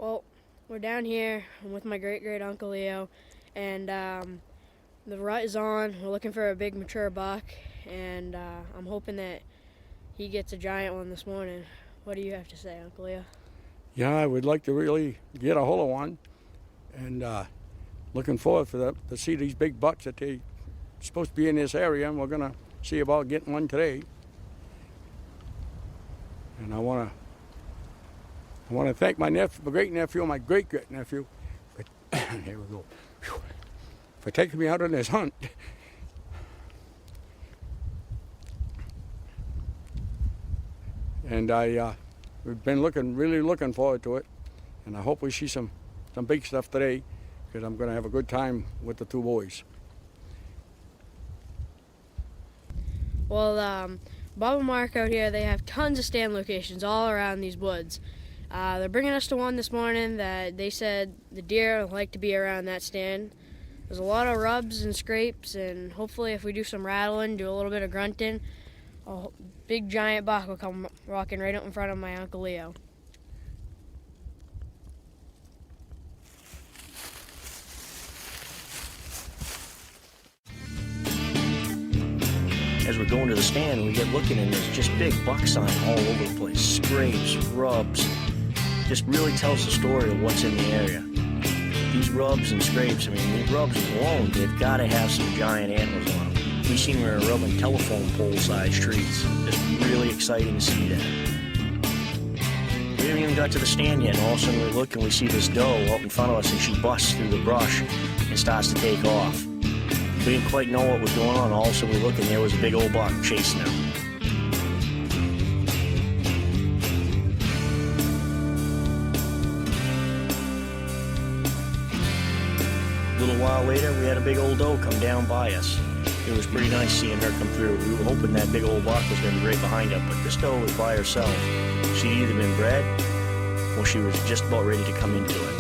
Well, we're down here with my great uncle Leo, and the rut is on. We're looking for a big mature buck, and I'm hoping that he gets a giant one this morning. What do you have to say, Uncle Leo? Yeah, I would like to really get a hold of one, and looking forward for that to see these big bucks that they supposed to be in this area, and we're gonna see about getting one today. And I want to thank my nephew, my great nephew, my great nephew. Here we go. For taking me out on this hunt. And we've been really looking forward to it, and I hope we see some big stuff today, because I'm going to have a good time with the two boys. Well, Bob and Mark out here, they have tons of stand locations all around these woods. They're bringing us to one this morning that they said the deer like to be around that stand. There's a lot of rubs and scrapes, and hopefully if we do some rattling, do a little bit of grunting, a big giant buck will come walking right up in front of my Uncle Leo. As we're going to the stand, we get looking, and there's just big buck sign all over the place. Scrapes, rubs. Just really tells the story of what's in the area. These rubs and scrapes, I mean, these rubs alone, they've got to have some giant antlers on them. We seen we were rubbing telephone pole-sized trees. Just really exciting to see that. We haven't even got to the stand yet, and all of a sudden we look and we see this doe up in front of us, and she busts through the brush and starts to take off. We didn't quite know what was going on. All of a sudden we look, and there was a big old buck chasing her. A little while later, we had a big old doe come down by us. It was pretty nice seeing her come through. We were hoping that big old buck was going to be right behind her, but this doe was by herself. She'd either been bred, or she was just about ready to come into it.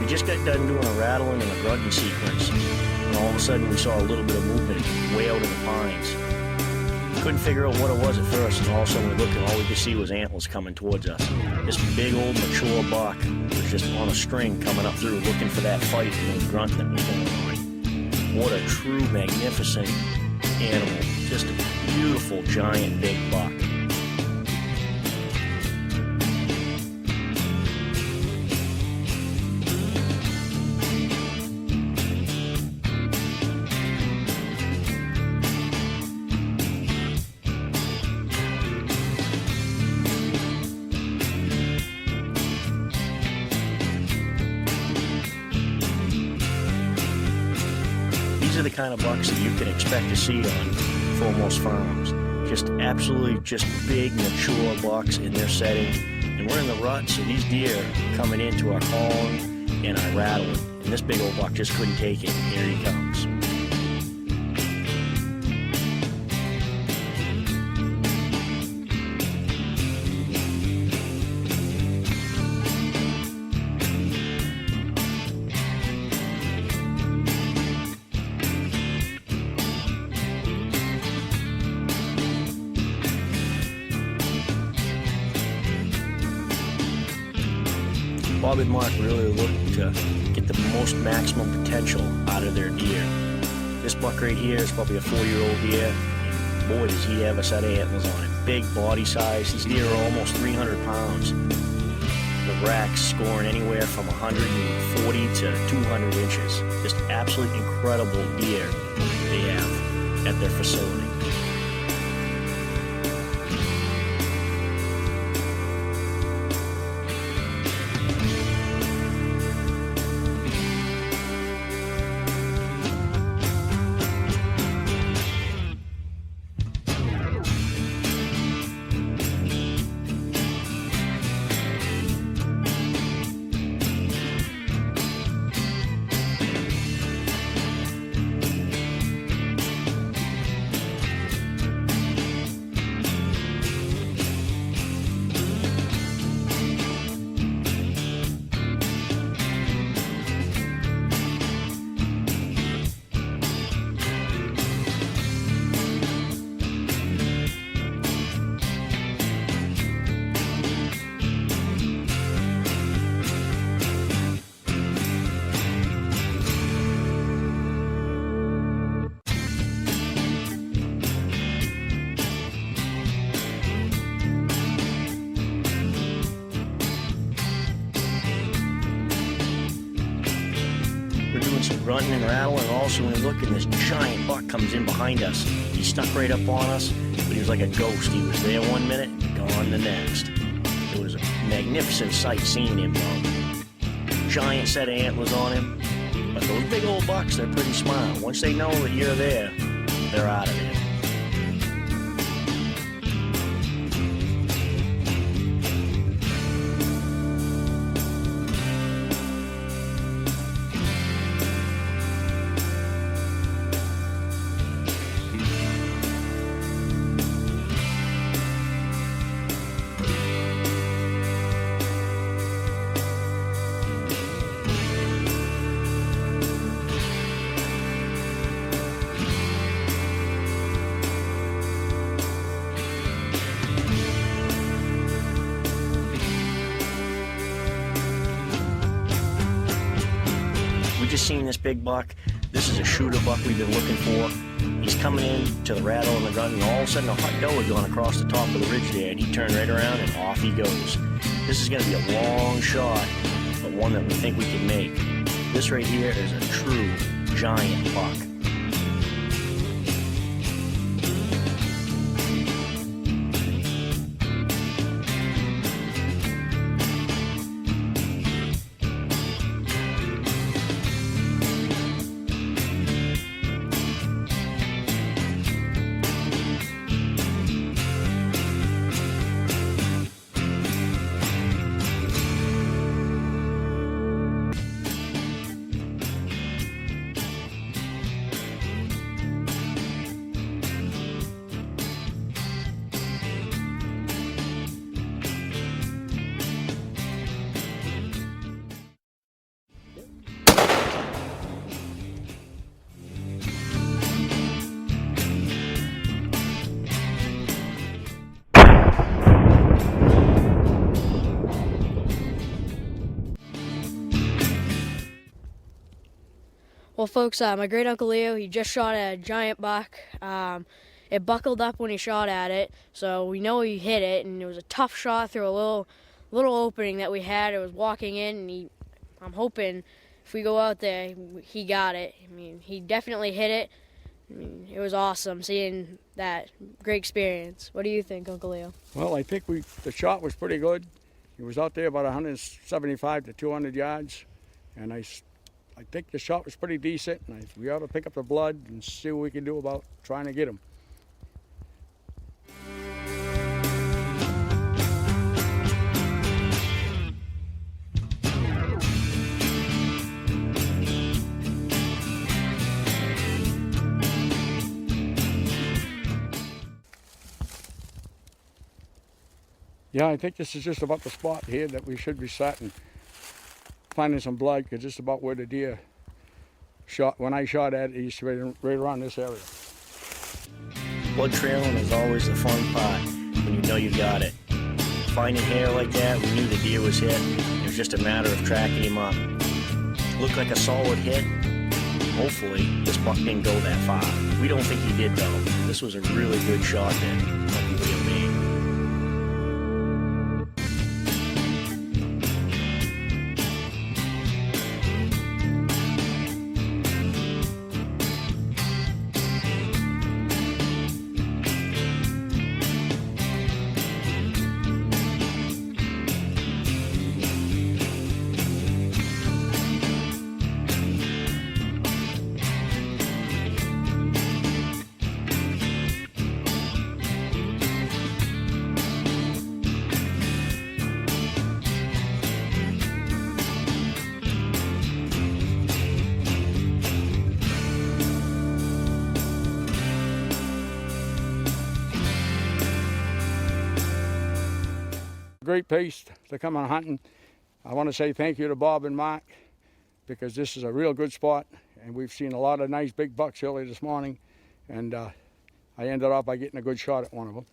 We just got done doing a rattling and a grunting sequence, and all of a sudden we saw a little bit of movement way out in the pines. Couldn't figure out what it was at first, and all of a sudden we looked, and all we could see was antlers coming towards us. This big old mature buck was just on a string coming up through, looking for that fight and the grunt that was going on. What a true, magnificent animal. Just a beautiful, giant, big buck. These are the kind of bucks that you can expect to see on Foremost Farms. Just absolutely just big, mature bucks in their setting. And we're in the rut, so these deer are coming into our calling and our rattling. And this big old buck just couldn't take it. Here he comes. Bob and Mark really look to get the most maximum potential out of their deer. This buck right here is probably a 4-year-old deer. And boy, does he have a set of antlers on him. Big body size. These deer are almost 300 pounds. The racks scoring anywhere from 140 to 200 inches. Just absolutely incredible deer they have at their facility. grunting and rattling, and all of a sudden we look and this giant buck comes in behind us. He stuck right up on us, but he was like a ghost. He was there 1 minute, gone the next. It was a magnificent sight seeing him though. Giant set of antlers on him. But those big old bucks, they're pretty smart. Once they know that you're there, they're out of there. We just seen this big buck. This is a shooter buck we've been looking for. He's coming in to the rattle and the grunt, and all of a sudden a hot doe had gone across the top of the ridge there, and he turned right around and off he goes. This is going to be a long shot, but one that we think we can make. This right here is a true giant buck. Well, folks, my great uncle Leo, he just shot at a giant buck. It buckled up when he shot at it, so we know he hit it, and it was a tough shot through a little opening that we had. It was walking in, and I'm hoping if we go out there, he got it. I mean, he definitely hit it. I mean, it was awesome seeing that. Great experience. What do you think, Uncle Leo? Well, I think the shot was pretty good. He was out there about 175 to 200 yards, and I think the shot was pretty decent. And we ought to pick up the blood and see what we can do about trying to get him. Yeah, I think this is just about the spot here that we should be starting finding some blood, because just about where the deer shot, when I shot at it, he's right around this area. Blood trailing is always the fun part when you know you got it. Finding hair like that, we knew the deer was hit. It was just a matter of tracking him up. Looked like a solid hit. Hopefully, this buck didn't go that far. We don't think he did though. This was a really good shot that Uncle Leo made. Great place to come on hunting. I want to say thank you to Bob and Mark, because this is a real good spot, and we've seen a lot of nice big bucks early this morning, and I ended up by getting a good shot at one of them.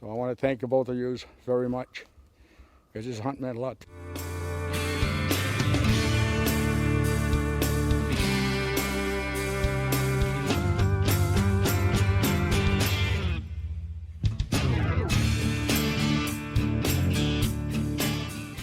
So I want to thank you both of you very much, because this hunt meant a lot.